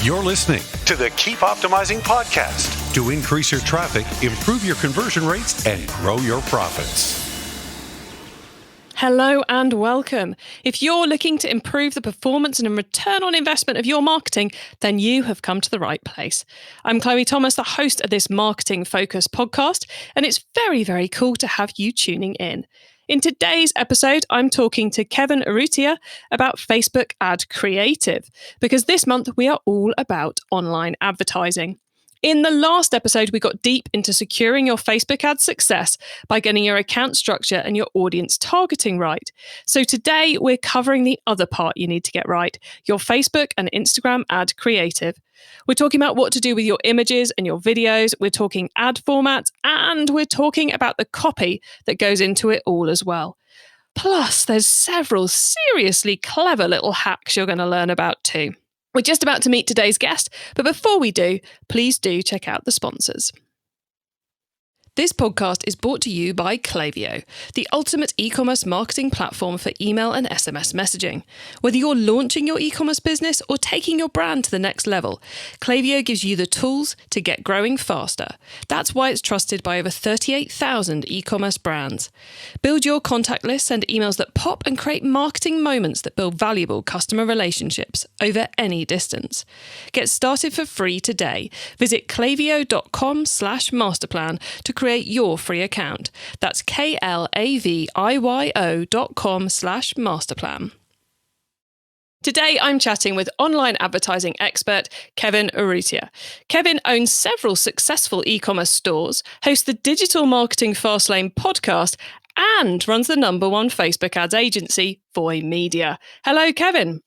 You're listening to the Keep Optimizing podcast to increase your traffic, improve your conversion rates, and grow your profits. Hello and welcome. If you're looking to improve the performance and return on investment of your marketing, then you have come to the right place. I'm Chloe Thomas, the host of this marketing focused podcast, and it's very, very cool to have you tuning in. In today's episode, I'm talking to Kevin Urrutia about Facebook ad creative, because this month we are all about online advertising. In the last episode, we got deep into securing your Facebook ad success by getting your account structure and your audience targeting right. So today, we're covering the other part you need to get right, your Facebook and Instagram ad creative. We're talking about what to do with your images and your videos. We're talking ad formats, and we're talking about the copy that goes into it all as well. Plus, there's several seriously clever little hacks you're going to learn about too. We're just about to meet today's guest, but before we do, please do check out the sponsors. This podcast is brought to you by Klaviyo, the ultimate e-commerce marketing platform for email and SMS messaging. Whether you're launching your e-commerce business or taking your brand to the next level, Klaviyo gives you the tools to get growing faster. That's why it's trusted by over 38,000 e-commerce brands. Build your contact list, send emails that pop, and create marketing moments that build valuable customer relationships over any distance. Get started for free today. Visit klaviyo.com/masterplan to create your free account. That's klaviyo.com/masterplan. Today, I'm chatting with online advertising expert Kevin Urrutia. Kevin owns several successful e-commerce stores, hosts the Digital Marketing Fastlane podcast, and runs the #1 Facebook ads agency, Voy Media. Hello, Kevin.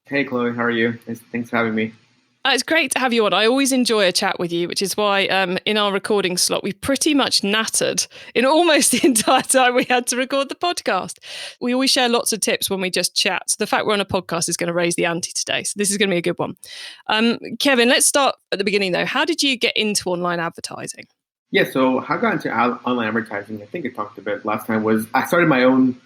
Hey, Chloe. How are you? Thanks for having me. It's great to have you on. I always enjoy a chat with you, which is why in our recording slot, we pretty much nattered in almost the entire time we had to record the podcast. We always share lots of tips when we just chat. So the fact we're on a podcast is going to raise the ante today. So this is going to be a good one. Kevin, let's start at the beginning though. How did you get into online advertising? Yeah, so how I got into online advertising, I think I talked about last time, was I started my own.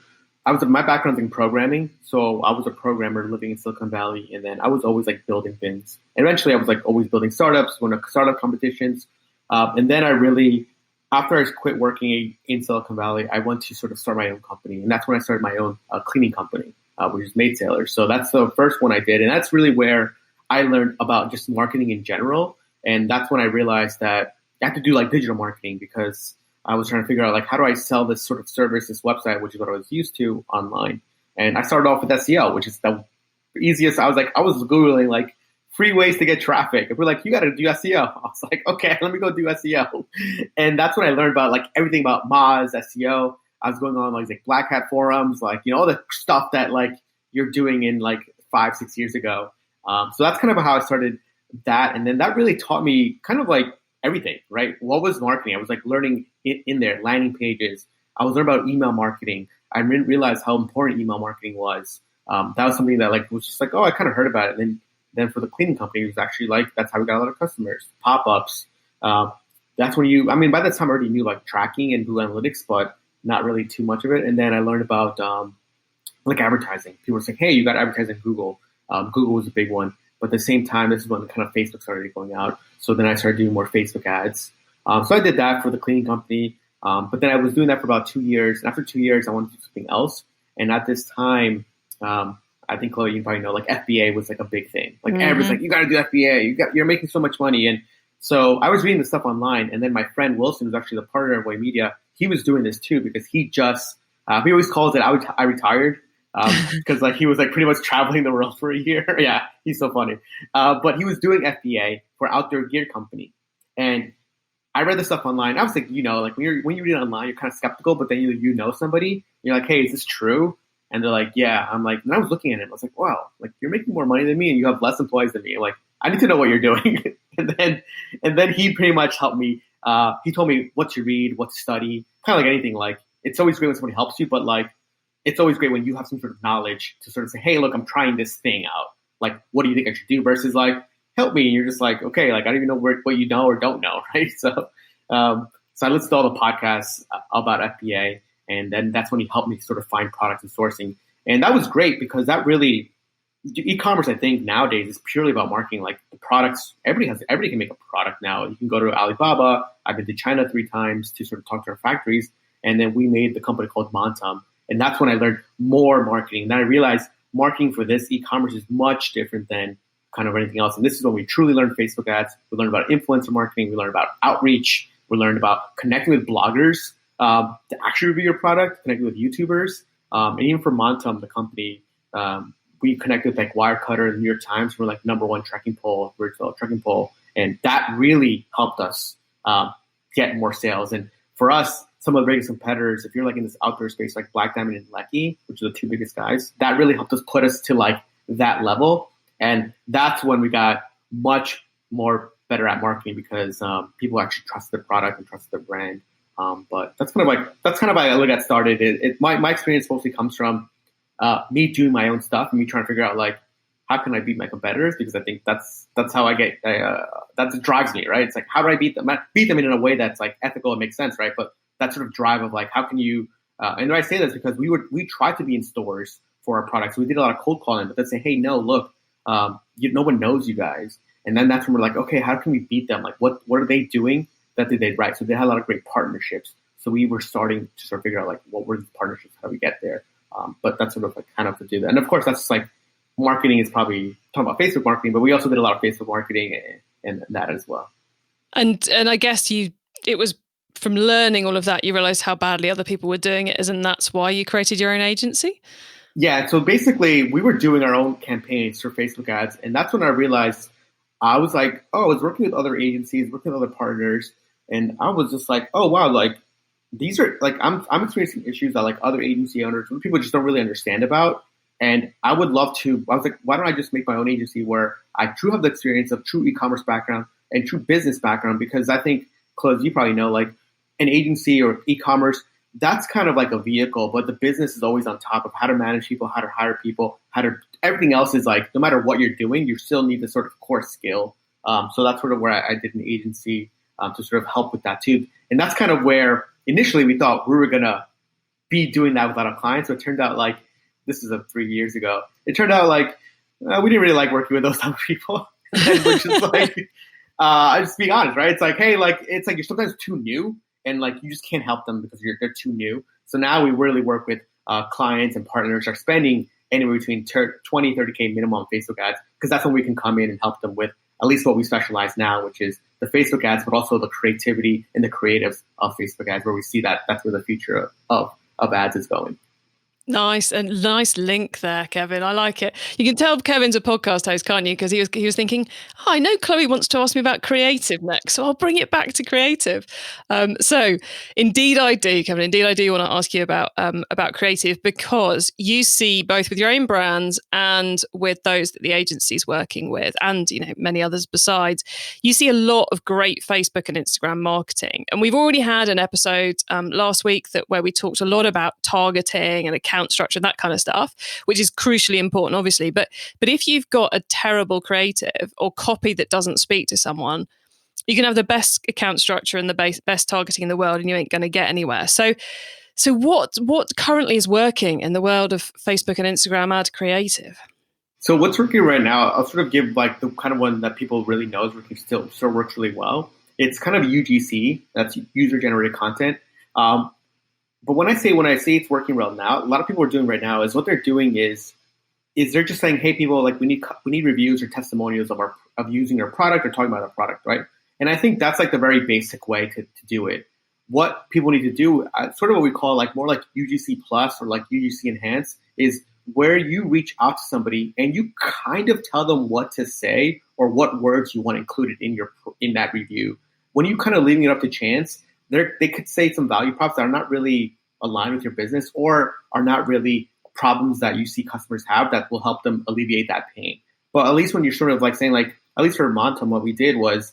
My background's in programming, so I was a programmer living in Silicon Valley, and then I was always like building things. And eventually, I was like always building startups, won startup competitions, and then I really, after I quit working in Silicon Valley, I went to sort of start my own company, and that's when I started my own cleaning company, which is Maid Sailors. So that's the first one I did, and that's really where I learned about just marketing in general, and that's when I realized that I had to do like digital marketing because I was trying to figure out like how do I sell this sort of service, this website, which is what I was used to online. And I started off with SEO, which is the easiest. I was Googling like free ways to get traffic. And we're like, you got to do SEO. I was like, okay, let me go do SEO. And that's when I learned about like everything about Moz, SEO. I was going on like Black Hat forums, like, all the stuff that like you're doing in like 5-6 years ago. So that's kind of how I started that. And then that really taught me kind of like everything, right? What was marketing? I was like learning in there, landing pages. I was learning about email marketing. I didn't realize how important email marketing was. That was something that like was just like, oh, I kind of heard about it. And then for the cleaning company, it was actually like, that's how we got a lot of customers. Pop-ups. That's when by that time I already knew like tracking and Google Analytics, but not really too much of it. And then I learned about like advertising. People were saying, hey, you got to advertise on Google. Google was a big one. But at the same time, this is when kind of Facebook started going out. So then I started doing more Facebook ads. So I did that for the cleaning company. But then I was doing that for about 2 years. And after 2 years, I wanted to do something else. And at this time, I think, Chloe, you probably know, like FBA was like a big thing. Like everyone's like, you got to do FBA. You're making so much money. And so I was reading this stuff online. And then my friend Wilson, who's actually the partner of Voy Media, he was doing this too because he just, he always calls it, I retired. Because like he was like pretty much traveling the world for a year. Yeah, he's so funny. But he was doing FBA for outdoor gear company, and I read the stuff online. I was like, like when you read it online, you're kind of skeptical, but then you know somebody, you're like, hey, is this true? And they're like, yeah. I'm like, and I was looking at it, I was like, wow, like you're making more money than me, and you have less employees than me. I'm like, I need to know what you're doing. and then he pretty much helped me. He told me what to read, what to study, kind of like anything. Like it's always great when somebody helps you, but like, it's always great when you have some sort of knowledge to sort of say, hey, look, I'm trying this thing out. Like, what do you think I should do? Versus like, help me. And you're just like, okay, like, I don't even know what you know or don't know, right? So I listened to all the podcasts about FBA. And then that's when he helped me sort of find products and sourcing. And that was great because that really e-commerce, I think nowadays is purely about marketing. Like the products, everybody can make a product now. You can go to Alibaba. I've been to China 3 times to sort of talk to our factories. And then we made the company called Montum. And that's when I learned more marketing. And then I realized marketing for this e-commerce is much different than kind of anything else. And this is when we truly learned Facebook ads. We learned about influencer marketing. We learned about outreach. We learned about connecting with bloggers to actually review your product, connecting with YouTubers. And even for Montum, the company, we connected with like Wirecutter, the New York Times. We're like #1 trekking poll, virtual trekking poll. And that really helped us get more sales. And for us, some of the biggest competitors, if you're like in this outdoor space, like Black Diamond and Lecky, which are the 2 biggest guys, that really helped us put us to like that level. And that's when we got much more better at marketing because people actually trust the product and trust the brand. But that's kind of how I got started. My experience mostly comes from me doing my own stuff and me trying to figure out like how can I beat my competitors, because I think that's how I get that drives me, right? It's like how do I beat them? Beat them in a way that's like ethical and makes sense, right? But that sort of drive of like how can you and I say this because we tried to be in stores for our products. We did a lot of cold calling, but they'd say, hey, no, look, no one knows you guys. And then that's when we're like, okay, how can we beat them? Like what are they doing that they did right? So they had a lot of great partnerships. So we were starting to sort of figure out like what were the partnerships, how do we get there? But that's sort of like kind of to do that. And of course, that's just like marketing is probably talking about Facebook marketing, but we also did a lot of Facebook marketing and that as well. And I guess it was from learning all of that, you realized how badly other people were doing it, and that's why you created your own agency? Yeah. So basically, we were doing our own campaigns for Facebook ads, and that's when I realized I was like, I was working with other agencies, working with other partners, and I was just like, oh wow, like these are like I'm experiencing issues that like other agency owners, people just don't really understand about. And I would love to. I was like, why don't I just make my own agency where I truly have the experience of true e-commerce background and true business background? Because I think, Claude, you probably know, like an agency or e-commerce, that's kind of like a vehicle, but the business is always on top of how to manage people, how to hire people, everything else is like, no matter what you're doing, you still need this sort of core skill. So that's sort of where I did an agency to sort of help with that too. And that's kind of where initially we thought we were going to be doing that with a lot of clients. So it turned out like, this is 3 years ago. It turned out like, we didn't really like working with those type of people. Which is like, I just being honest, right? It's like, hey, like, it's like you're sometimes too new. And like you just can't help them because they're too new. So now we really work with clients and partners are spending anywhere between 20, 30K minimum on Facebook ads, because that's when we can come in and help them with at least what we specialize now, which is the Facebook ads, but also the creativity and the creatives of Facebook ads, where we see that that's where the future of ads is going. Nice, and nice link there, Kevin. I like it. You can tell Kevin's a podcast host, can't you? Because he was thinking, I know Chloe wants to ask me about creative next, so I'll bring it back to creative. So indeed I do, Kevin. Indeed I do want to ask you about creative, because you see both with your own brands and with those that the agency's working with, and many others besides. You see a lot of great Facebook and Instagram marketing, and we've already had an episode last week where we talked a lot about targeting and account structure, that kind of stuff, which is crucially important, obviously. But if you've got a terrible creative or copy that doesn't speak to someone, you can have the best account structure and the best targeting in the world, and you ain't going to get anywhere. So what currently is working in the world of Facebook and Instagram ad creative? So what's working right now, I'll sort of give like the kind of one that people really know is working still works really well. It's kind of UGC, that's user generated content. But when I say it's working well now, a lot of people are doing right now is what they're doing is they're just saying, hey, people, like we need reviews or testimonials of using our product or talking about our product, right? And I think that's like the very basic way to do it. What people need to do, sort of what we call like more like UGC plus or like UGC enhanced, is where you reach out to somebody and you kind of tell them what to say or what words you want included in that review. When you kind of leaving it up to chance, they could say some value props that are not really aligned with your business or are not really problems that you see customers have that will help them alleviate that pain. But at least when you're sort of like saying like, at least for Montum, what we did was,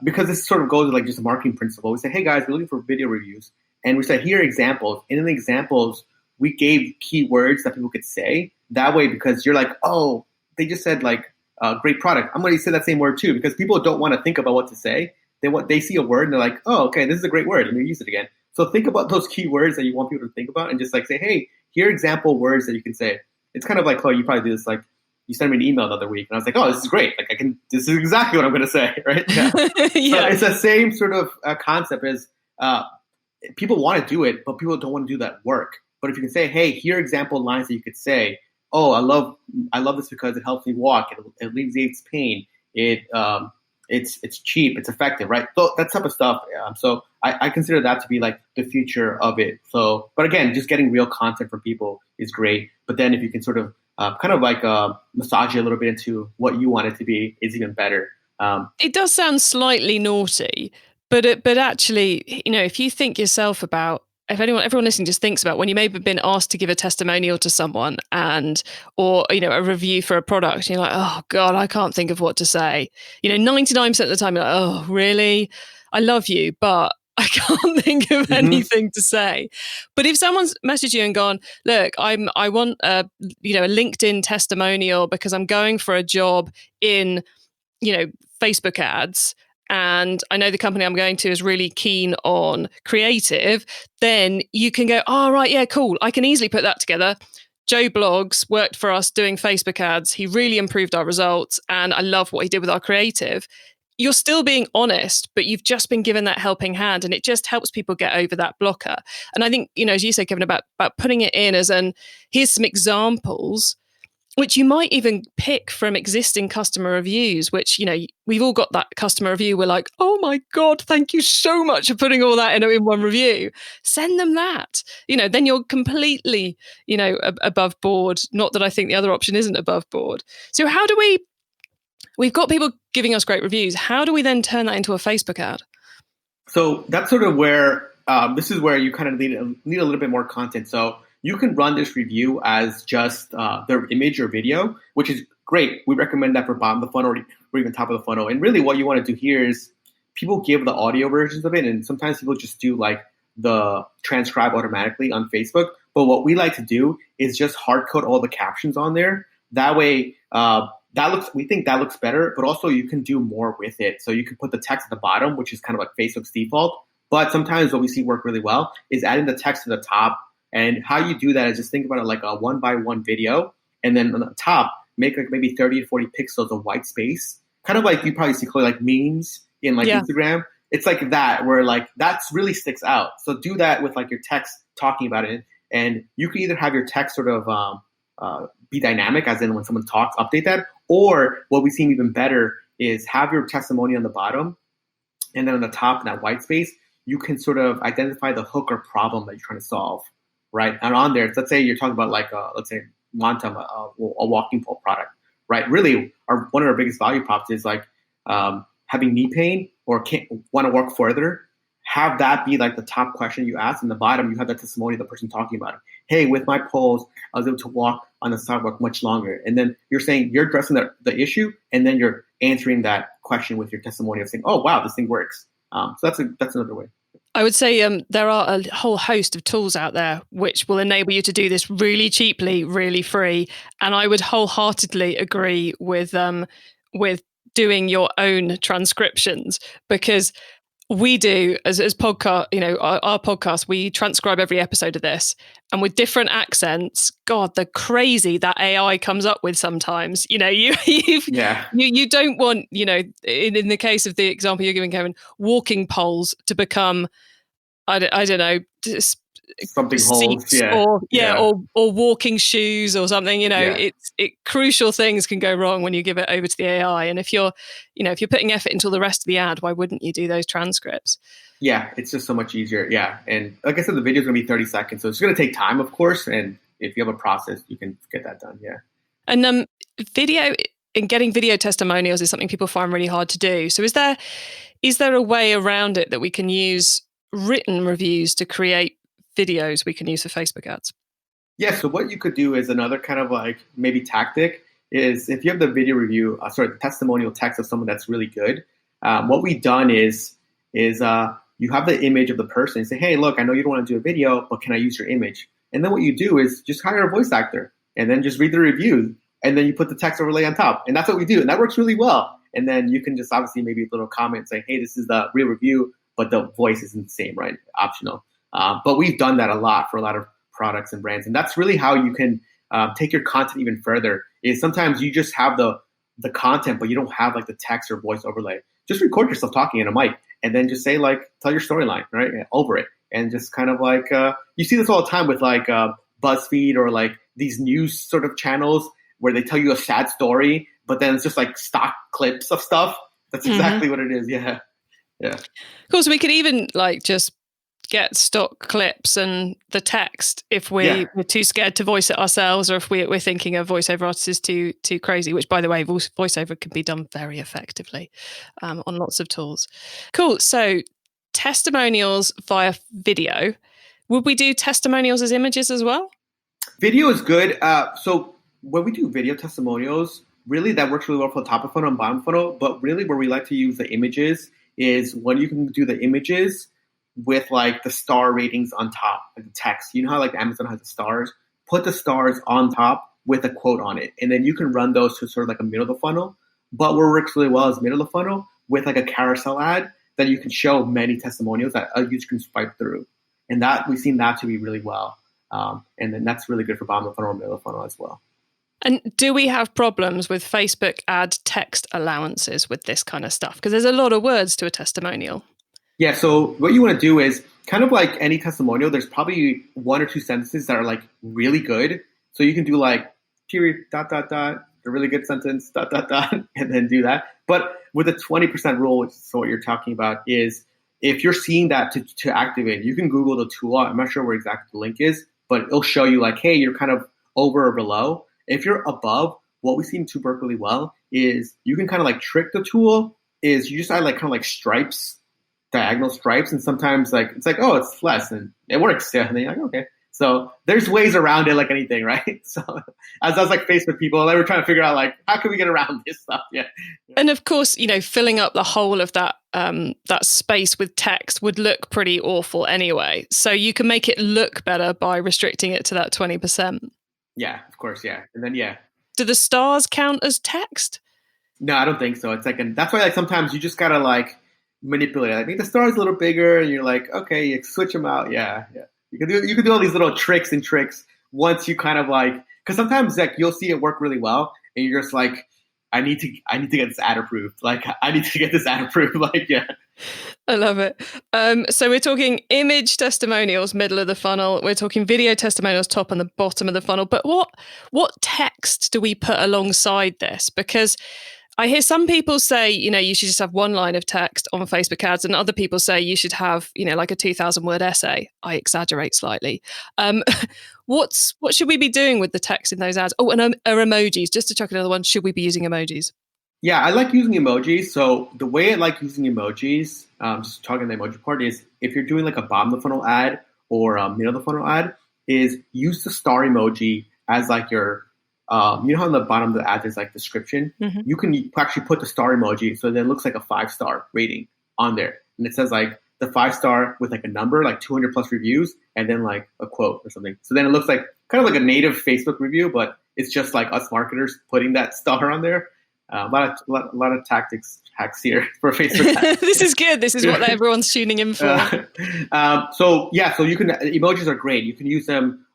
because this sort of goes to like just a marketing principle, we say, hey guys, we're looking for video reviews. And we said, here are examples. And in the examples, we gave keywords that people could say. That way, because you're like, oh, they just said like, great product. I'm going to say that same word too, because people don't want to think about what to say. They see a word and they're like, oh, okay, this is a great word. Let me use it again. So think about those keywords that you want people to think about and just like say, hey, here are example words that you can say. It's kind of like, Chloe, you probably do this. Like you sent me an email the other week, and I was like, oh, this is great. Like this is exactly what I'm going to say, right? Yeah. Yeah. So it's the same sort of concept as people want to do it, but people don't want to do that work. But if you can say, hey, here are example lines that you could say, oh, I love this because it helps me walk. It alleviates pain. It's cheap. It's effective, right? So that type of stuff. So I consider that to be like the future of it. So, but again, just getting real content from people is great. But then if you can sort of kind of like massage it a little bit into what you want it to be, is even better. It does sound slightly naughty, but actually, you know, if you think yourself about, if everyone listening just thinks about when you may have been asked to give a testimonial to someone or, you know, a review for a product, and you're like, oh God, I can't think of what to say. You know, 99% of the time you're like, oh, really? I love you, but I can't think of anything to say. But if someone's messaged you and gone, look, I want a LinkedIn testimonial because I'm going for a job in, you know, Facebook ads, and I know the company I'm going to is really keen on creative, then you can go, oh, right, yeah, cool. I can easily put that together. Joe Bloggs worked for us doing Facebook ads. He really improved our results, and I love what he did with our creative. You're still being honest, but you've just been given that helping hand, and it just helps people get over that blocker. And I think, you know, as you said, Kevin, about putting it in as here's some examples, which you might even pick from existing customer reviews, which, you know, we've all got that customer review. We're like, oh my God, thank you so much for putting all that in one review. Send them that. You know, then you're completely, you know, above board. Not that I think the other option isn't above board. So how do we've got people giving us great reviews. How do we then turn that into a Facebook ad? So that's sort of where, this is where you kind of need a little bit more content. So you can run this review as just their image or video, which is great. We recommend that for bottom of the funnel or even top of the funnel. And really what you want to do here is people give the audio versions of it, and sometimes people just do like the transcribe automatically on Facebook. But what we like to do is just hard code all the captions on there. That way, we think that looks better, but also you can do more with it. So you can put the text at the bottom, which is kind of like Facebook's default. But sometimes what we see work really well is adding the text to the top. And how you do that is just think about it like a 1x1 video. And then on the top, make like maybe 30 to 40 pixels of white space. Kind of like you probably see like memes in like Instagram. It's like that, where like that's really sticks out. So do that with like your text talking about it. And you can either have your text sort of be dynamic, as in when someone talks, update that. Or what we've seen even better is have your testimony on the bottom. And then on the top, in that white space, you can sort of identify the hook or problem that you're trying to solve. Right. And on there, let's say you're talking about like, let's say Montum, a walking pole product, right? Really, one of our biggest value props is like having knee pain or can't want to work further. Have that be like the top question you ask. And the bottom, you have the testimony of the person talking about it. Hey, with my poles, I was able to walk on the sidewalk much longer. And then you're saying you're addressing the issue, and then you're answering that question with your testimony of saying, oh, wow, this thing works. So that's another way. I would say there are a whole host of tools out there which will enable you to do this really cheaply, really free. And I would wholeheartedly agree with doing your own transcriptions, because we do as podcast, you know, our podcast, we transcribe every episode of this, and with different accents. God, the crazy that AI comes up with sometimes. You know, you don't want, you know, in the case of the example you're giving, Kevin, walking poles to become, I don't know, something seats or walking shoes or something. You know, crucial things can go wrong when you give it over to the AI. And if you're putting effort into the rest of the ad, why wouldn't you do those transcripts? Yeah, it's just so much easier. Yeah, and like I said, the video is going to be 30 seconds, so it's going to take time, of course. And if you have a process, you can get that done. Yeah, and video and getting video testimonials is something people find really hard to do. So is there a way around it that we can use written reviews to create videos we can use for Facebook ads? Yeah, so what you could do is another kind of like maybe tactic is if you have the video review, the testimonial text of someone that's really good, what we've done is you have the image of the person and say, hey, look, I know you don't want to do a video, but can I use your image? And then what you do is just hire a voice actor and then just read the review, and then you put the text overlay on top. And that's what we do. And that works really well. And then you can just obviously maybe a little comment say, hey, this is the real review, but the voice isn't the same, right? Optional. But we've done that a lot for a lot of products and brands. And that's really how you can take your content even further is sometimes you just have the content, but you don't have like the text or voice overlay. Just record yourself talking in a mic and then just say like, tell your storyline, right? Over it. And just kind of like, you see this all the time with like BuzzFeed or like these news sort of channels where they tell you a sad story, but then it's just like stock clips of stuff. That's exactly what it is. Yeah. Yeah. Of course, we could even like just get stock clips and the text if we're too scared to voice it ourselves, or if we're thinking a voiceover artist is too crazy, which by the way, voiceover can be done very effectively on lots of tools. Cool. So testimonials via video. Would we do testimonials as images as well? Video is good. So when we do video testimonials, really that works really well for the top of funnel and bottom funnel. But really where we like to use the images is when you can do the images with like the star ratings on top, like the text. You know how like Amazon has the stars? Put the stars on top with a quote on it. And then you can run those to sort of like a middle of the funnel. But what works really well is middle of the funnel with like a carousel ad that you can show many testimonials that a user can swipe through. And that we've seen that to be really well. And then that's really good for bottom of the funnel and middle of the funnel as well. And do we have problems with Facebook ad text allowances with this kind of stuff? Because there's a lot of words to a testimonial. Yeah, so what you want to do is kind of like any testimonial, there's probably one or two sentences that are like really good. So you can do like period, ... a really good sentence, ... and then do that. But with a 20% rule, which is what you're talking about, is if you're seeing that to activate, you can Google the tool. I'm not sure where exactly the link is, but it'll show you like, hey, you're kind of over or below. If you're above, what we see in Tuber really well is you can kind of like trick the tool is you just add like kind of like stripes, diagonal stripes, and sometimes like it's like, oh, it's less, and it works. Yeah, and then you're like, okay. So there's ways around it, like anything, right? So as I was like Facebook people, they were trying to figure out like how can we get around this stuff? Yeah. And of course, filling up the whole of that that space with text would look pretty awful anyway. So you can make it look better by restricting it to that 20%. Yeah, of course, yeah, and then yeah. Do the stars count as text? No, I don't think so. It's like, that's why like sometimes you just gotta like manipulate. I think the star is a little bigger, and you're like, okay, you switch them out. Yeah. You can do all these little tricks once you kind of like, because sometimes like you'll see it work really well, and you're just like, I need to get this ad approved. Like I need to get this ad approved. Like yeah. I love it. So we're talking image testimonials, middle of the funnel. We're talking video testimonials, top and the bottom of the funnel. But what text do we put alongside this? Because I hear some people say, you should just have one line of text on Facebook ads, and other people say you should have, like a 2,000 word essay. I exaggerate slightly. What should we be doing with the text in those ads? Oh, and are emojis, just to chuck another one, should we be using emojis? Yeah, I like using emojis. So the way I like using emojis, just talking the emoji part, is if you're doing like a bottom of the funnel ad or a middle of the funnel ad, is use the star emoji as like your, how on the bottom of the ad there's like description. Mm-hmm. You can actually put the star emoji so that it looks like a 5-star rating on there. And it says like the 5-star with like a number, like 200 plus reviews, and then like a quote or something. So then it looks like kind of like a native Facebook review, but it's just like us marketers putting that star on there. A lot of hacks here for Facebook. This is good. This is what everyone's tuning in for. So you can, emojis are great. You can use them,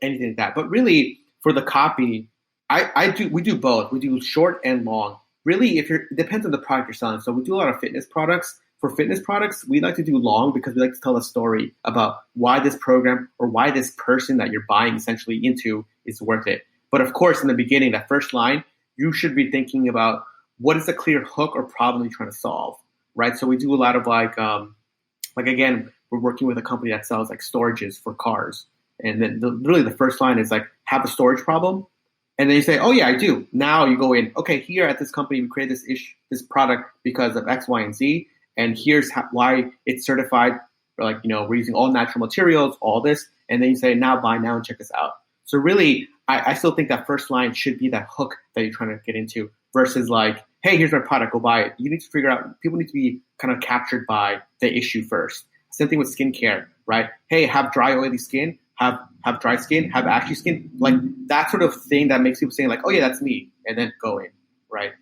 anything like that. But really, for the copy, we do both. We do short and long. Really, it depends on the product you're selling. So we do a lot of fitness products. For fitness products, we like to do long because we like to tell a story about why this program or why this person that you're buying essentially into is worth it. But of course, in the beginning, that first line, you should be thinking about what is the clear hook or problem you're trying to solve, right? So we do a lot of like again, we're working with a company that sells like storages for cars. And then really the first line is like, have a storage problem. And then you say, oh yeah, I do. Now you go in, okay, here at this company, we created this product because of X, Y, and Z. And here's why it's certified. Or like, we're using all natural materials, all this. And then you say, now buy now and check this out. So really, I still think that first line should be that hook that you're trying to get into versus like, hey, here's my product, go buy it. You need to figure out, people need to be kind of captured by the issue first. Same thing with skincare, right? Hey, have dry, oily skin, have dry skin, have ashy skin. Like that sort of thing that makes people say like, oh yeah, that's me. And then go in, right?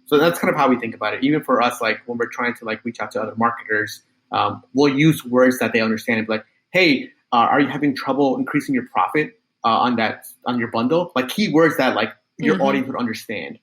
So that's kind of how we think about it. Even for us, like when we're trying to like reach out to other marketers, we'll use words that they understand and be like, hey, are you having trouble increasing your profit? on your bundle, like keywords that like your audience would understand.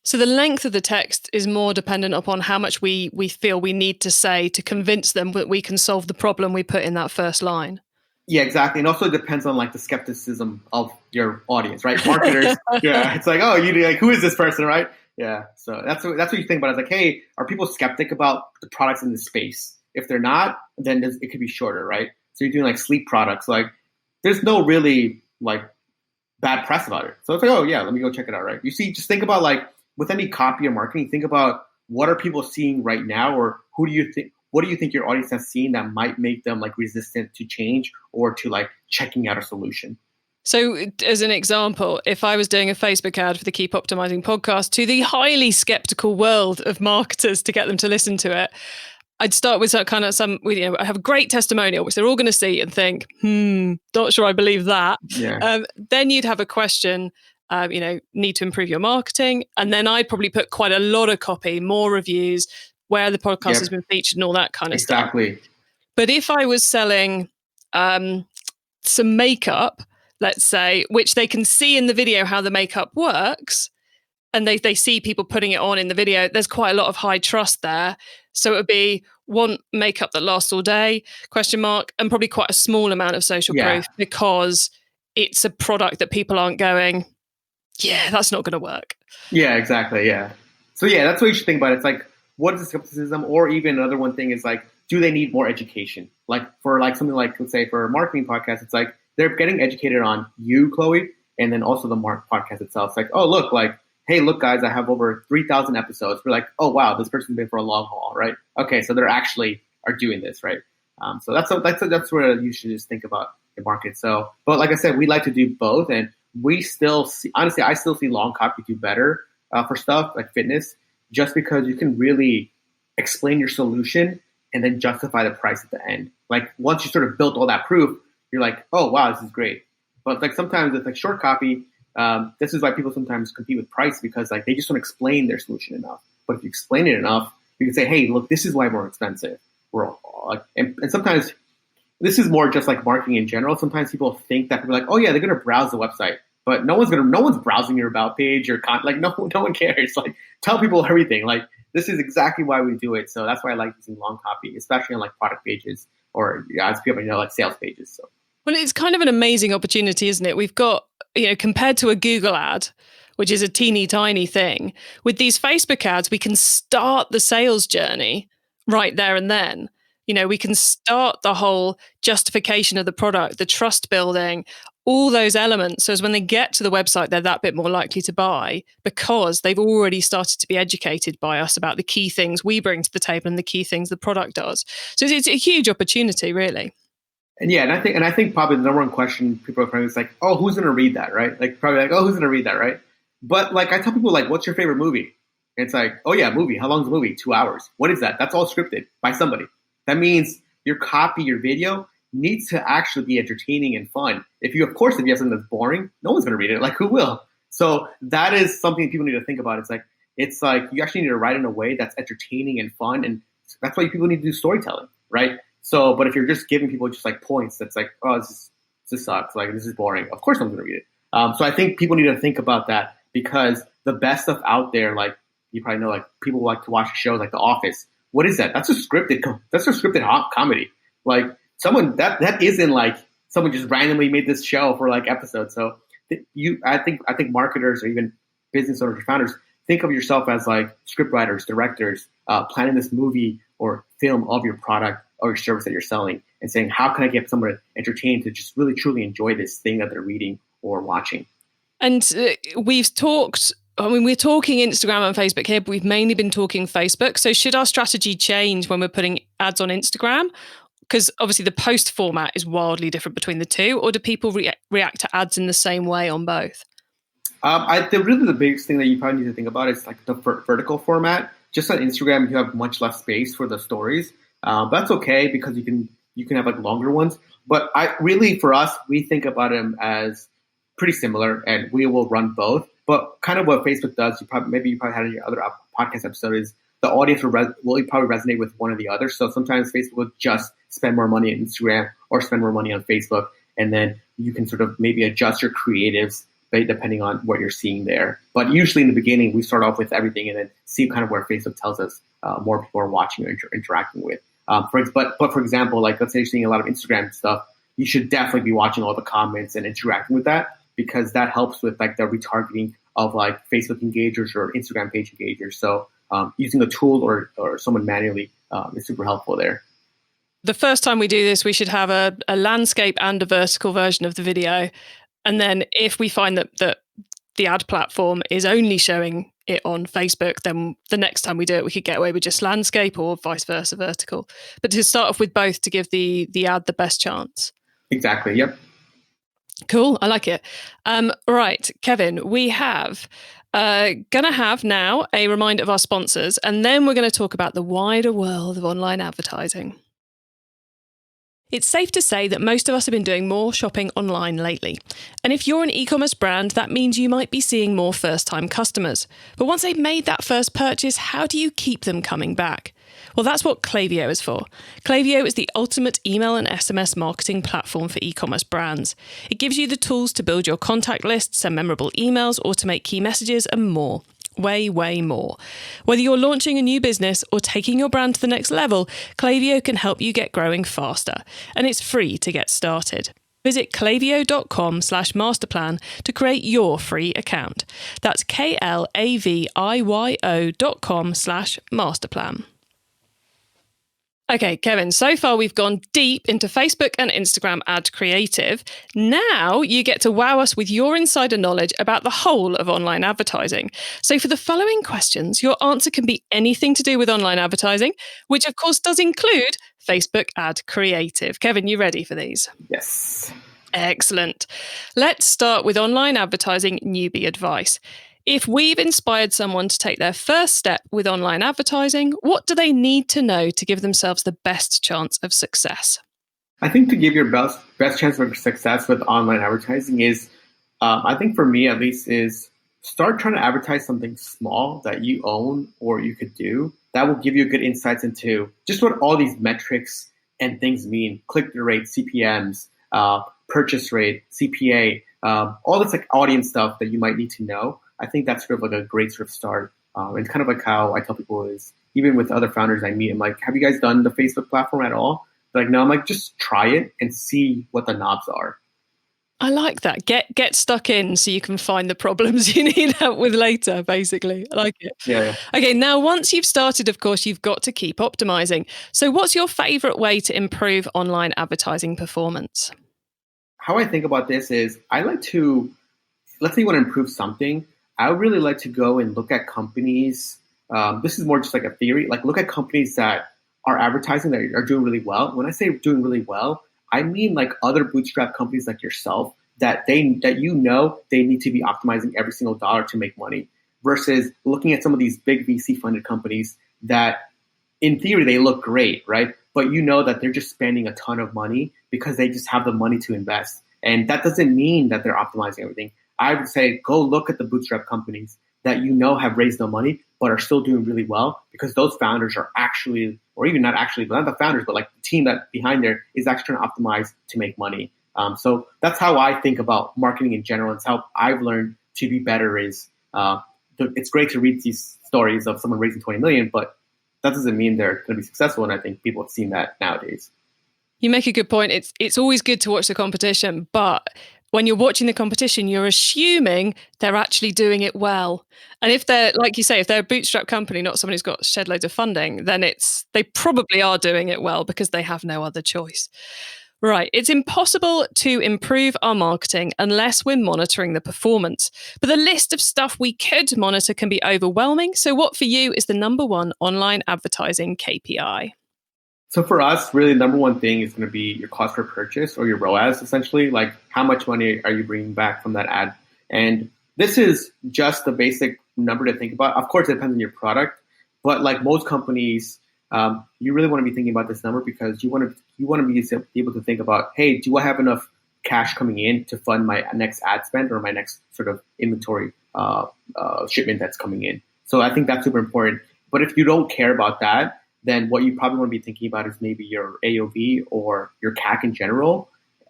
So the length of the text is more dependent upon how much we feel we need to say to convince them that we can solve the problem we put in that first line. Yeah, exactly. And also it depends on like the skepticism of your audience, right? Marketers, yeah, it's like, oh, who is this person, right? Yeah, so that's what you think about. It's like, hey, are people skeptic about the products in this space? If they're not, then it could be shorter, right? So you're doing like sleep products, like there's no really like bad press about it. So it's like, oh yeah, let me go check it out, right? Just think about like with any copy or marketing, think about what are people seeing right now, or what do you think your audience has seen that might make them like resistant to change or to like checking out a solution? So as an example, if I was doing a Facebook ad for the Keep Optimizing podcast to the highly skeptical world of marketers to get them to listen to it, I'd start with I have a great testimonial, which they're all going to see and think, not sure I believe that. Yeah. Then you'd have a question, need to improve your marketing. And then I'd probably put quite a lot of copy, more reviews, where the podcast has been featured and all that kind of stuff. Exactly. But if I was selling some makeup, let's say, which they can see in the video how the makeup works, and they see people putting it on in the video, there's quite a lot of high trust there. So it would be want makeup that lasts all day, ? And probably quite a small amount of social proof because it's a product that people aren't going, yeah, that's not going to work. Yeah, exactly. Yeah. So yeah, that's what you should think about. It's like, what is the skepticism? Or even another one thing is like, do they need more education? Like for like something like, let's say for a marketing podcast, it's like they're getting educated on you, Chloe, and then also the podcast itself. It's like, oh, look, like, hey, look, guys, I have over 3,000 episodes. We're like, oh, wow, this person's been for a long haul, right? Okay, so they're actually are doing this, right? So that's where you should just think about your market. So, but like I said, we like to do both, and we still see, honestly, I still see long copy do better for stuff like fitness, just because you can really explain your solution and then justify the price at the end. Like once you sort of built all that proof, you're like, oh, wow, this is great. But like sometimes it's like short copy. This is why people sometimes compete with price, because like they just don't explain their solution enough. But if you explain it enough, you can say, hey, look, this is why we're expensive. And sometimes this is more just like marketing in general. Sometimes people think that people are like, oh yeah, they're going to browse the website, but no one's browsing your about page or like no one cares. Like tell people everything. Like this is exactly why we do it. So that's why I like using long copy, especially on like product pages or as people like sales pages. So. Well, it's kind of an amazing opportunity, isn't it? We've got, compared to a Google ad, which is a teeny tiny thing, with these Facebook ads, we can start the sales journey right there and then. We can start the whole justification of the product, the trust building, all those elements. So as when they get to the website, they're that bit more likely to buy because they've already started to be educated by us about the key things we bring to the table and the key things the product does. So it's a huge opportunity, really. And yeah, and I think probably the number one question people are probably is like, oh, who's going to read that, right? Like probably like, oh, who's going to read that, right? But like I tell people like, what's your favorite movie? And it's like, oh yeah, movie. How long is the movie? 2 hours. What is that? That's all scripted by somebody. That means your copy, your video needs to actually be entertaining and fun. If you have something that's boring, no one's going to read it. Like who will? So that is something people need to think about. It's like you actually need to write in a way that's entertaining and fun, and that's why people need to do storytelling, right? So, but if you're just giving people just like points, that's like, oh, this sucks. Like this is boring. Of course, no one's going to read it. So I think people need to think about that, because the best stuff out there, like you probably know, like people like to watch shows like The Office. What is that? That's a scripted comedy. Like someone that isn't like someone just randomly made this show for like episodes. So I think marketers or even business owners or founders think of yourself as like script writers, directors, planning this movie or film of your product or your service that you're selling, and saying, how can I get someone entertained to just really truly enjoy this thing that they're reading or watching? And we've talked, we're talking Instagram and Facebook here, but we've mainly been talking Facebook. So should our strategy change when we're putting ads on Instagram? Because obviously the post format is wildly different between the two, or do people react to ads in the same way on both? The biggest thing that you probably need to think about is like the vertical format. Just on Instagram, you have much less space for the stories. That's okay, because you can have like longer ones. But for us, we think about them as pretty similar, and we will run both. But kind of what Facebook does, you probably had in your other podcast episode, is the audience will probably resonate with one or the other. So sometimes Facebook will just spend more money on Instagram or spend more money on Facebook. and then you can sort of maybe adjust your creatives depending on what you're seeing there. But usually in the beginning, we start off with everything and then see kind of where Facebook tells us more people are watching or interacting with. But for example, like let's say you're seeing a lot of Instagram stuff, you should definitely be watching all the comments and interacting with that, because that helps with like the retargeting of like Facebook engagers or Instagram page engagers. So using a tool or someone manually is super helpful there. The first time we do this, we should have a landscape and a vertical version of the video. And then if we find that the ad platform is only showing it on Facebook, then the next time we do it, we could get away with just landscape or vice versa, vertical. But to start off with both to give the ad the best chance. Exactly. Yep. Cool. I like it. Right, Kevin, we have going to have now a reminder of our sponsors, and then we're going to talk about the wider world of online advertising. It's safe to say that most of us have been doing more shopping online lately. And if you're an e-commerce brand, that means you might be seeing more first-time customers. But once they've made that first purchase, how do you keep them coming back? Well, that's what Klaviyo is for. Klaviyo is the ultimate email and SMS marketing platform for e-commerce brands. It gives you the tools to build your contact list, send memorable emails, automate key messages, and more. Way, way more. Whether you're launching a new business or taking your brand to the next level, Klaviyo can help you get growing faster. And it's free to get started. Visit klaviyo.com/masterplan to create your free account. That's klaviyo.com/masterplan. Okay, Kevin, so far we've gone deep into Facebook and Instagram ad creative. Now you get to wow us with your insider knowledge about the whole of online advertising. So for the following questions, your answer can be anything to do with online advertising, which of course does include Facebook ad creative. Kevin, you ready for these? Yes. Excellent. Let's start with online advertising newbie advice. If we've inspired someone to take their first step with online advertising, what do they need to know to give themselves the best chance of success? I think to give your best chance of success with online advertising is, I think for me at least, is start trying to advertise something small that you own or you could do. That will give you good insights into just what all these metrics and things mean. Click-through rate, CPMs, purchase rate, CPA, all this like audience stuff that you might need to know. I think that's sort of like a great sort of start. And kind of like how I tell people is, even with other founders I meet, I'm like, have you guys done the Facebook platform at all? They're like, no. I'm like, just try it and see what the knobs are. I like that. Get stuck in so you can find the problems you need help with later, basically. I like it. Yeah. Okay, now once you've started, of course, you've got to keep optimizing. So what's your favorite way to improve online advertising performance? How I think about this is I like to, let's say you want to improve something. I would really like to go and look at companies. This is more just like a theory. Like look at companies that are advertising that are doing really well. When I say doing really well, I mean like other bootstrap companies like yourself that they need to be optimizing every single dollar to make money. Versus looking at some of these big VC funded companies that, in theory, they look great, right? But you know that they're just spending a ton of money because they just have the money to invest, and that doesn't mean that they're optimizing everything. I would say go look at the bootstrap companies that you know have raised no money but are still doing really well, because those founders are actually, or even not actually, but not the founders, but like the team that behind there is actually trying to optimize to make money. So that's how I think about marketing in general. It's how I've learned to be better. Is it's great to read these stories of someone raising 20 million, but that doesn't mean they're going to be successful. And I think people have seen that nowadays. You make a good point. It's always good to watch the competition, but when you're watching the competition, you're assuming they're actually doing it well. And if they're, like you say, if they're a bootstrap company, not someone who's got shed loads of funding, then they probably are doing it well because they have no other choice. Right. It's impossible to improve our marketing unless we're monitoring the performance. But the list of stuff we could monitor can be overwhelming. So what for you is the number one online advertising KPI? So for us, really, the number one thing is going to be your cost per purchase, or your ROAS, essentially. Like, how much money are you bringing back from that ad? And this is just the basic number to think about. Of course, it depends on your product, but like most companies, you really want to be thinking about this number because you want to be able to think about, hey, do I have enough cash coming in to fund my next ad spend or my next sort of inventory shipment that's coming in? So I think that's super important. But if you don't care about that, then what you probably want to be thinking about is maybe your AOV or your CAC in general.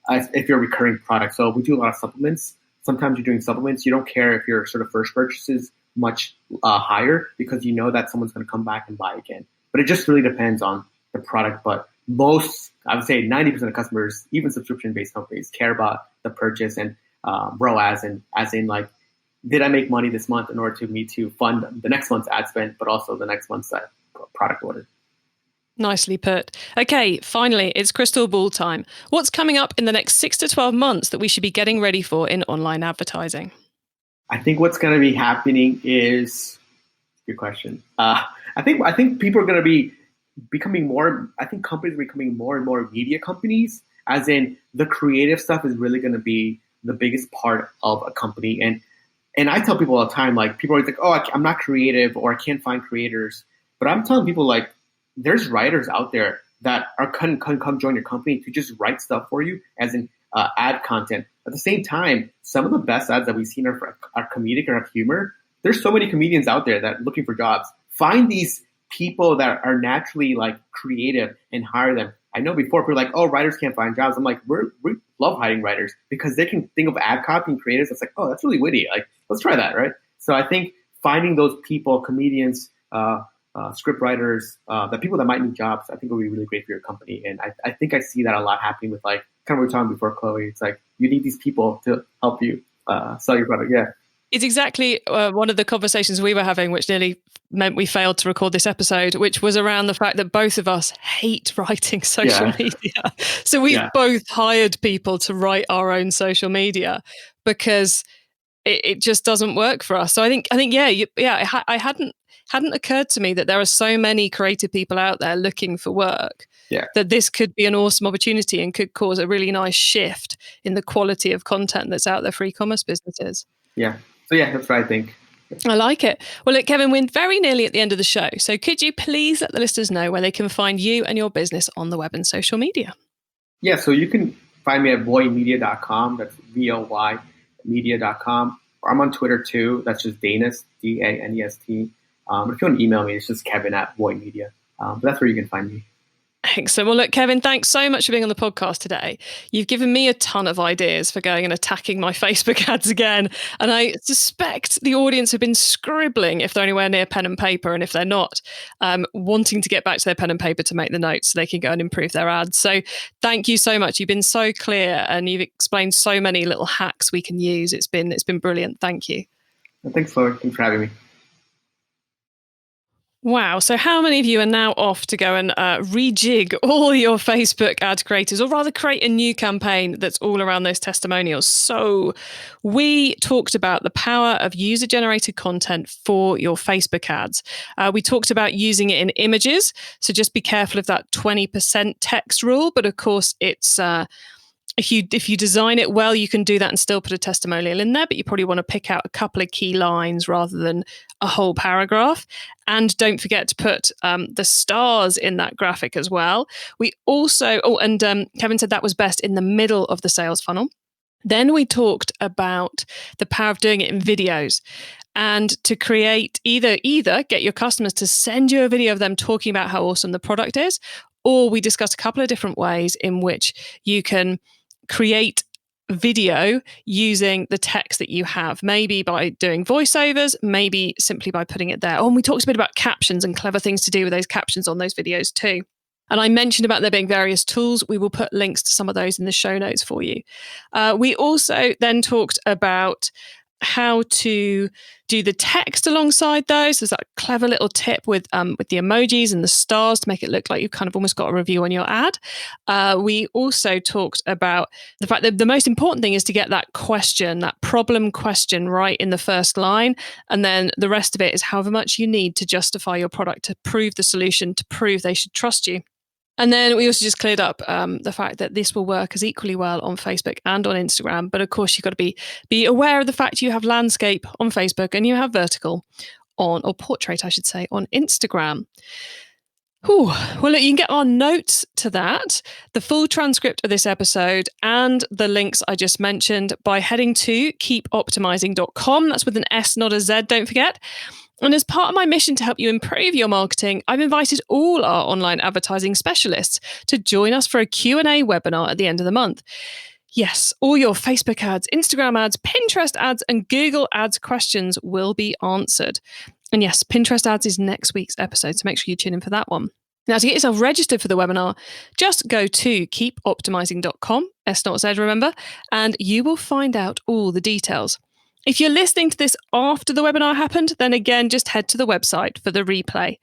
if you're a recurring product. So we do a lot of supplements. Sometimes you're doing supplements. You don't care if your sort of first purchase is much higher because you know that someone's going to come back and buy again. But it just really depends on the product. But most, I would say 90% of customers, even subscription-based companies, care about the purchase and ROAS, and as in like, did I make money this month in order to me to fund the next month's ad spend, but also the next month's product order. Nicely put. Okay, finally, it's crystal ball time. What's coming up in the next 6 to 12 months that we should be getting ready for in online advertising? I think what's going to be happening is, good question. I think people are going to be becoming more, I think companies are becoming more and more media companies, as in the creative stuff is really going to be the biggest part of a company. And I tell people all the time, like, people are like, oh, I'm not creative, or I can't find creators. But I'm telling people, like, there's writers out there that are can come join your company to just write stuff for you, as in ad content. At the same time, some of the best ads that we've seen are comedic or have humor. There's so many comedians out there that are looking for jobs. Find these people that are naturally like creative and hire them. I know before people were like, oh, writers can't find jobs. I'm like, we love hiring writers because they can think of ad copy and creators. It's like, oh, that's really witty. Like, let's try that, right? So I think finding those people, comedians, script writers, the people that might need jobs, I think will be really great for your company. And I think I see that a lot happening with, like, kind of what we were talking before, Chloe. It's like you need these people to help you sell your product. Yeah. It's exactly one of the conversations we were having, which nearly meant we failed to record this episode, which was around the fact that both of us hate writing social media. So we've both hired people to write our own social media because it just doesn't work for us. So I think it hadn't occurred to me that there are so many creative people out there looking for work. Yeah. That this could be an awesome opportunity and could cause a really nice shift in the quality of content that's out there for e-commerce businesses. Yeah. So yeah, that's what I think. I like it. Well, look, Kevin, we're very nearly at the end of the show. So could you please let the listeners know where they can find you and your business on the web and social media? Yeah, so you can find me at voymedia.com. That's VOY media.com. Or I'm on Twitter too. That's just Danest, DANEST. If you want to email me, it's just Kevin at voymedia. But that's where you can find me. Excellent. Well, look, Kevin, thanks so much for being on the podcast today. You've given me a ton of ideas for going and attacking my Facebook ads again. And I suspect the audience have been scribbling if they're anywhere near pen and paper. And if they're not, wanting to get back to their pen and paper to make the notes so they can go and improve their ads. So thank you so much. You've been so clear and you've explained so many little hacks we can use. It's been brilliant. Thank you. Thanks, Laura. Thanks for having me. Wow. So how many of you are now off to go and rejig all your Facebook ad creators, or rather create a new campaign that's all around those testimonials? So we talked about the power of user-generated content for your Facebook ads. We talked about using it in images. So just be careful of that 20% text rule. But of course, it's... If you design it well, you can do that and still put a testimonial in there, but you probably want to pick out a couple of key lines rather than a whole paragraph. And don't forget to put the stars in that graphic as well. We also, Kevin said that was best in the middle of the sales funnel. Then we talked about the power of doing it in videos. And to create either get your customers to send you a video of them talking about how awesome the product is, or we discussed a couple of different ways in which you can create video using the text that you have, maybe by doing voiceovers, maybe simply by putting it there. Oh, and we talked a bit about captions and clever things to do with those captions on those videos too. And I mentioned about there being various tools. We will put links to some of those in the show notes for you. We also then talked about how to do the text alongside those. There's that clever little tip with the emojis and the stars to make it look like you've kind of almost got a review on your ad. We also talked about the fact that the most important thing is to get that question, that problem question right in the first line. And then the rest of it is however much you need to justify your product, to prove the solution, to prove they should trust you. And then we also just cleared up the fact that this will work as equally well on Facebook and on Instagram. But of course, you've got to be aware of the fact you have landscape on Facebook and you have vertical or portrait, I should say, on Instagram. Whew. Well, look, you can get our notes to that, the full transcript of this episode and the links I just mentioned by heading to keepoptimizing.com. That's with an S, not a Z, don't forget. And as part of my mission to help you improve your marketing, I've invited all our online advertising specialists to join us for a Q&A webinar at the end of the month. Yes, all your Facebook ads, Instagram ads, Pinterest ads, and Google ads questions will be answered. And yes, Pinterest ads is next week's episode, so make sure you tune in for that one. Now, to get yourself registered for the webinar, just go to keepoptimizing.com, S-not-Z, remember, and you will find out all the details. If you're listening to this after the webinar happened, then again, just head to the website for the replay.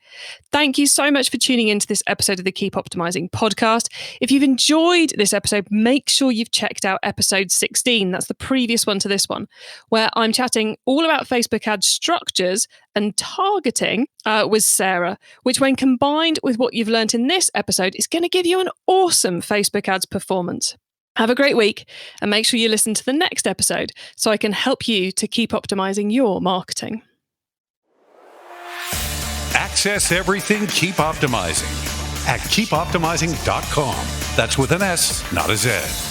Thank you so much for tuning into this episode of the Keep Optimizing podcast. If you've enjoyed this episode, make sure you've checked out episode 16. That's the previous one to this one, where I'm chatting all about Facebook ad structures and targeting with Sarah, which when combined with what you've learned in this episode is going to give you an awesome Facebook ads performance. Have a great week and make sure you listen to the next episode so I can help you to keep optimizing your marketing. Access everything Keep Optimizing at keepoptimizing.com. That's with an S, not a Z.